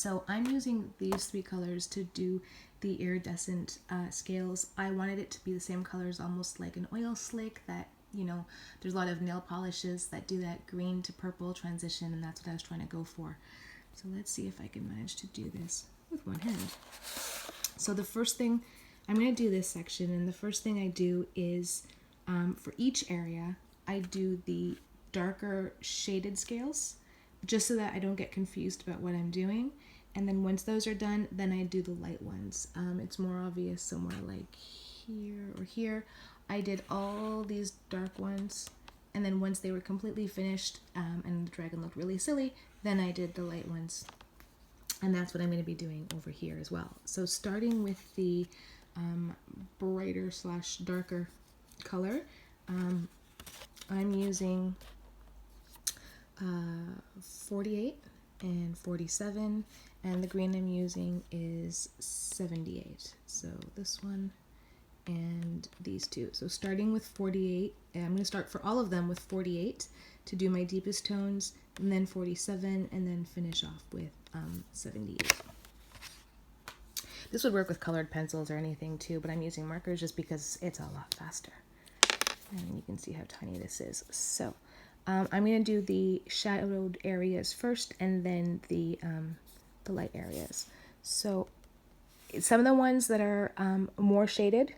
So I'm using these three colors to do the iridescent scales. I wanted it to be the same colors, almost like an oil slick that, you know, there's a lot of nail polishes that do that green to purple transition, and that's what I was trying to go for. So let's see if I can manage to do this with one hand. So the first thing, I'm going to do this section, and the first thing I do is, for each area, I do the darker shaded scales, just so that I don't get confused about what I'm doing. And then once those are done, then I do the light ones. It's more obvious somewhere like here or here. I did all these dark ones, and then once they were completely finished, and the dragon looked really silly, then I did the light ones. And that's what I'm going to be doing over here as well. So starting with the brighter / darker color, I'm using 48 and 47, and the green I'm using is 78. So this one and these two. So starting with 48, and I'm going to start for all of them with 48 to do my deepest tones, and then 47, and then finish off with 78. This would work with colored pencils or anything too, but I'm using markers just because it's a lot faster. And you can see how tiny this is. So I'm going to do the shadowed areas first, and then the light areas. So some of the ones that are more shaded,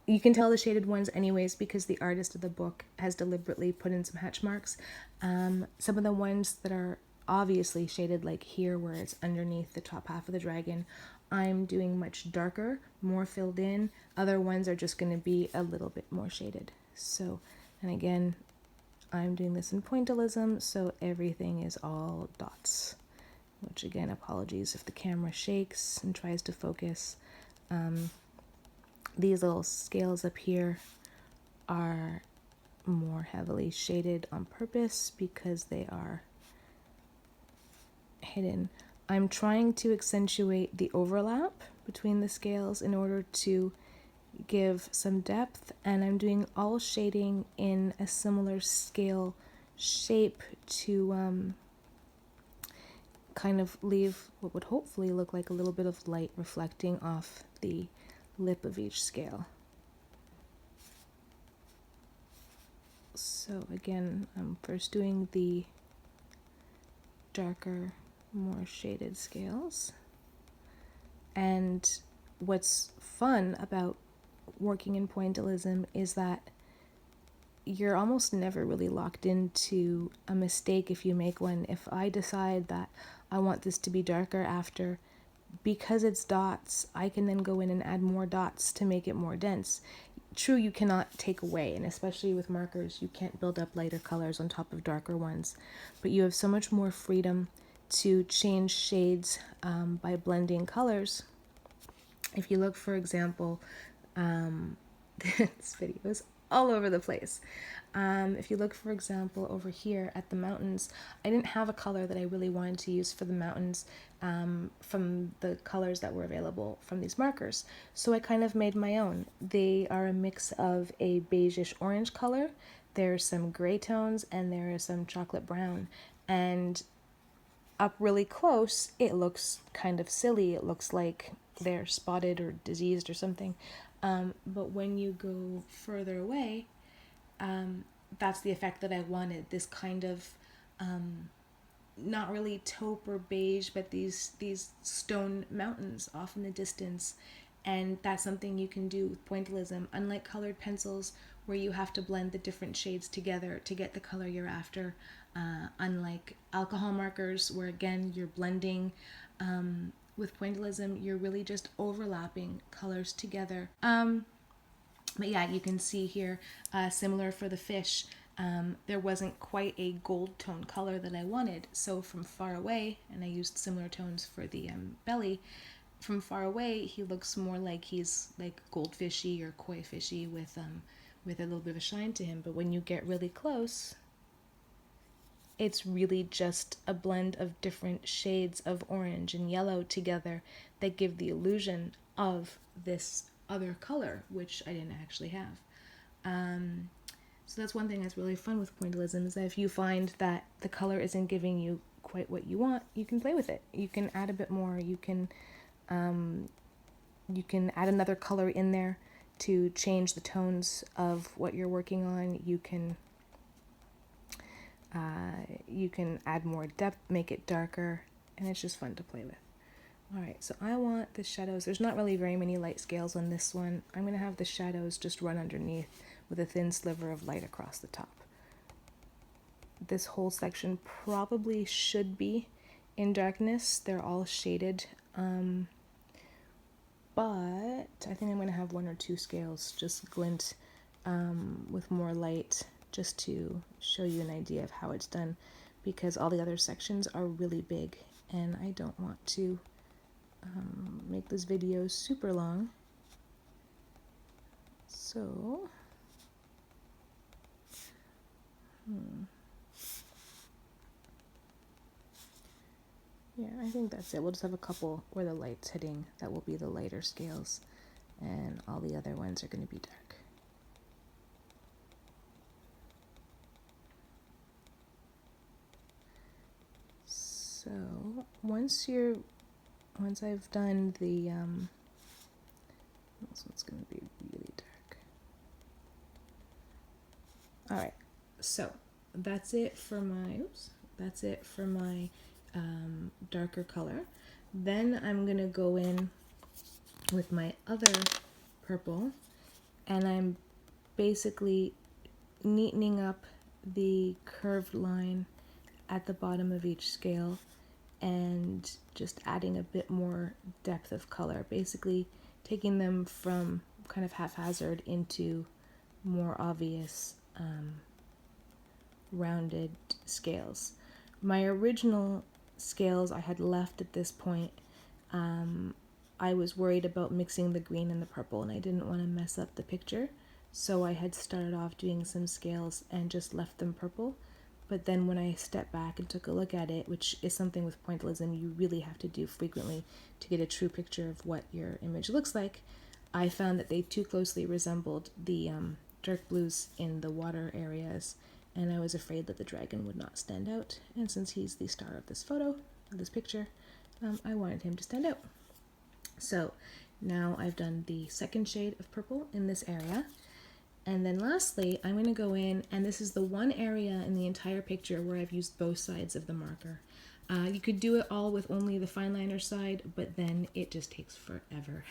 you can tell the shaded ones anyways because the artist of the book has deliberately put in some hatch marks. Some of the ones that are obviously shaded, like here where it's underneath the top half of the dragon, I'm doing much darker, more filled in. Other ones are just going to be a little bit more shaded. So, and again, I'm doing this in Pointilism, so everything is all dots. Which again, apologies if the camera shakes and tries to focus. These little scales up here are more heavily shaded on purpose because they are hidden. I'm trying to accentuate the overlap between the scales in order to give some depth, and I'm doing all shading in a similar scale shape to kind of leave what would hopefully look like a little bit of light reflecting off the lip of each scale. So again, I'm first doing the darker, more shaded scales. And what's fun about working in Pointilism is that you're almost never really locked into a mistake if you make one. If I decide that I want this to be darker after, because it's dots, I can then go in and add more dots to make it more dense. True, you cannot take away, and especially with markers, you can't build up lighter colors on top of darker ones, but you have so much more freedom to change shades by blending colors. If you look, for example, this video is all over the place. If you look, for example, over here at the mountains, I didn't have a color that I really wanted to use for the mountains from the colors that were available from these markers. So I kind of made my own. They are a mix of a beigeish orange color, there's some gray tones, and there is some chocolate brown. And up really close, it looks kind of silly. It looks like they're spotted or diseased or something. But when you go further away, that's the effect that I wanted. This kind of not really taupe or beige, but these stone mountains off in the distance. And that's something you can do with Pointilism. Unlike colored pencils, where you have to blend the different shades together to get the color you're after. Unlike alcohol markers, where again you're blending. With Pointilism, you're really just overlapping colors together. But yeah, you can see here, similar for the fish, there wasn't quite a gold tone color that I wanted. So from far away, and I used similar tones for the belly, from far away, he looks more like he's like goldfishy or koi fishy with a little bit of a shine to him. But when you get really close, it's really just a blend of different shades of orange and yellow together that give the illusion of this other color, which I didn't actually have. So that's one thing that's really fun with Pointilism, is that if you find that the color isn't giving you quite what you want, you can play with it. You can add a bit more. You can add another color in there to change the tones of what you're working on. You can add more depth, make it darker, and it's just fun to play with. Alright, so I want the shadows. There's not really very many light scales on this one. I'm going to have the shadows just run underneath with a thin sliver of light across the top. This whole section probably should be in darkness. They're all shaded, but I think I'm going to have one or two scales just glint with more light, just to show you an idea of how it's done, because all the other sections are really big and I don't want to make this video super long. So yeah, I think that's it. We'll just have a couple where the light's hitting. That will be the lighter scales, and all the other ones are going to be dark. So once I've done the this one's going to be really dark. All right, so that's it for my darker color. Then I'm going to go in with my other purple, and I'm basically neatening up the curved line at the bottom of each scale and just adding a bit more depth of color, basically taking them from kind of haphazard into more obvious rounded scales. My original scales I had left at this point. I was worried about mixing the green and the purple, and I didn't want to mess up the picture, so I had started off doing some scales and just left them purple. But then when I stepped back and took a look at it, which is something with pointillism you really have to do frequently to get a true picture of what your image looks like, I found that they too closely resembled the dark blues in the water areas, and I was afraid that the dragon would not stand out. And since he's the star of this photo, of this picture, I wanted him to stand out. So now I've done the second shade of purple in this area. And then lastly, I'm going to go in, and this is the one area in the entire picture where I've used both sides of the marker. You could do it all with only the fine liner side, but then it just takes forever.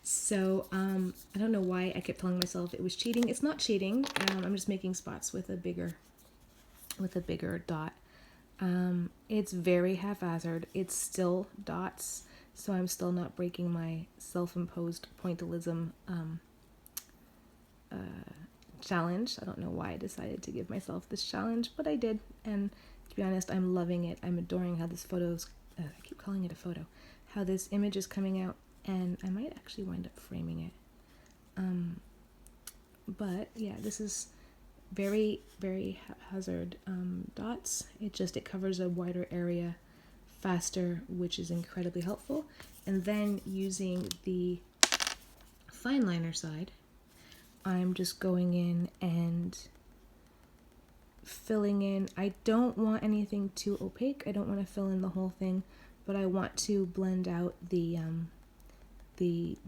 So I don't know why I kept telling myself it was cheating. It's not cheating. I'm just making spots with a bigger dot. It's very haphazard. It's still dots, so I'm still not breaking my self-imposed pointillism challenge. I don't know why I decided to give myself this challenge, but I did, and to be honest, I'm loving it. I'm adoring how this photo's, I keep calling it a photo, how this image is coming out, and I might actually wind up framing it. But yeah, this is very, very haphazard dots. It covers a wider area faster, which is incredibly helpful. And then using the fine liner side, I'm just going in and filling in. I don't want anything too opaque. I don't want to fill in the whole thing, but I want to blend out the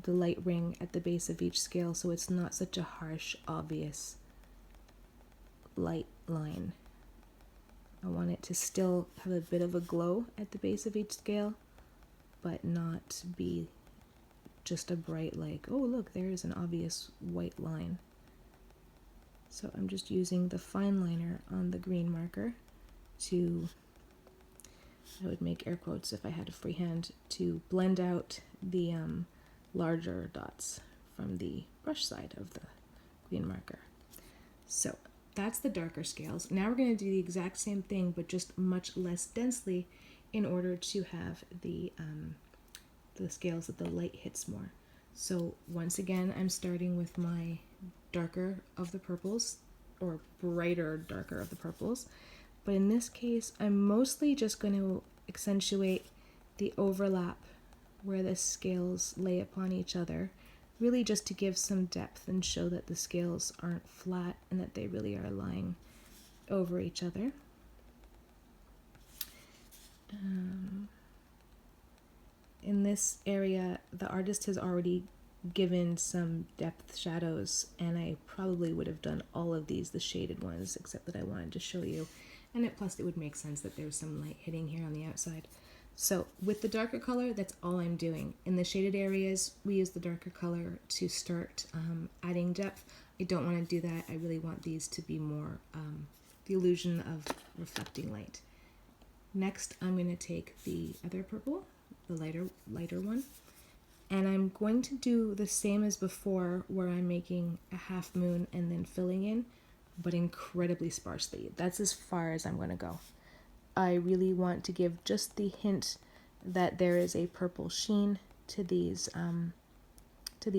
light ring at the base of each scale, so it's not such a harsh, obvious light line. I want it to still have a bit of a glow at the base of each scale, but not be just a bright, like, oh look, there is an obvious white line. So I'm just using the fine liner on the green marker to, I would make air quotes if I had a free hand, to blend out the larger dots from the brush side of the green marker. So that's the darker scales. Now we're going to do the exact same thing, but just much less densely, in order to have the scales that the light hits more. So once again, I'm starting with my darker of the purples, or brighter darker of the purples, but in this case I'm mostly just going to accentuate the overlap where the scales lay upon each other, really just to give some depth and show that the scales aren't flat and that they really are lying over each other. In this area, the artist has already given some depth shadows, and I probably would have done all of these, the shaded ones, except that I wanted to show you. And plus it would make sense that there's some light hitting here on the outside. So with the darker color, that's all I'm doing. In the shaded areas, we use the darker color to start adding depth. I don't want to do that. I really want these to be more the illusion of reflecting light. Next, I'm going to take the other purple, the lighter one, and I'm going to do the same as before, where I'm making a half moon and then filling in, but incredibly sparsely. That's as far as I'm going to go. I really want to give just the hint that there is a purple sheen to these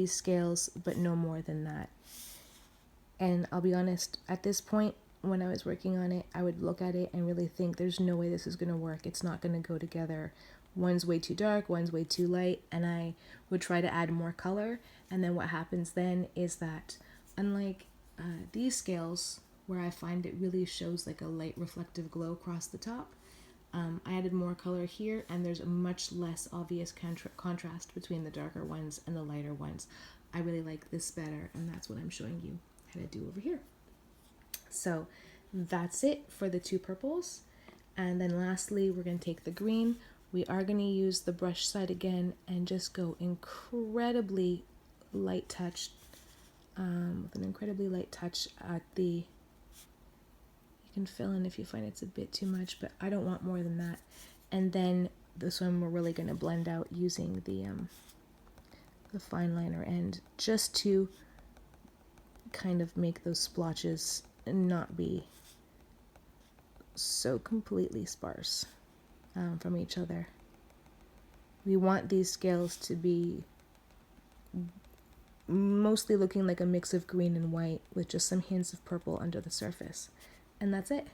scales, but no more than that. And I'll be honest, at this point, when I was working on it, I would look at it and really think there's no way this is going to work. It's not going to go together. One's way too dark, one's way too light, and I would try to add more color. And then what happens then is that, unlike these scales, where I find it really shows like a light reflective glow across the top, I added more color here, and there's a much less obvious contrast between the darker ones and the lighter ones. I really like this better, and that's what I'm showing you how to do over here. So that's it for the two purples. And then lastly, we're going to take the green. We are going to use the brush side again and just go incredibly light touch, with an incredibly light touch at the, you can fill in if you find it's a bit too much, but I don't want more than that. And then this one we're really going to blend out using the fine liner end, just to kind of make those splotches not be so completely sparse from each other. We want these scales to be mostly looking like a mix of green and white with just some hints of purple under the surface. And that's it.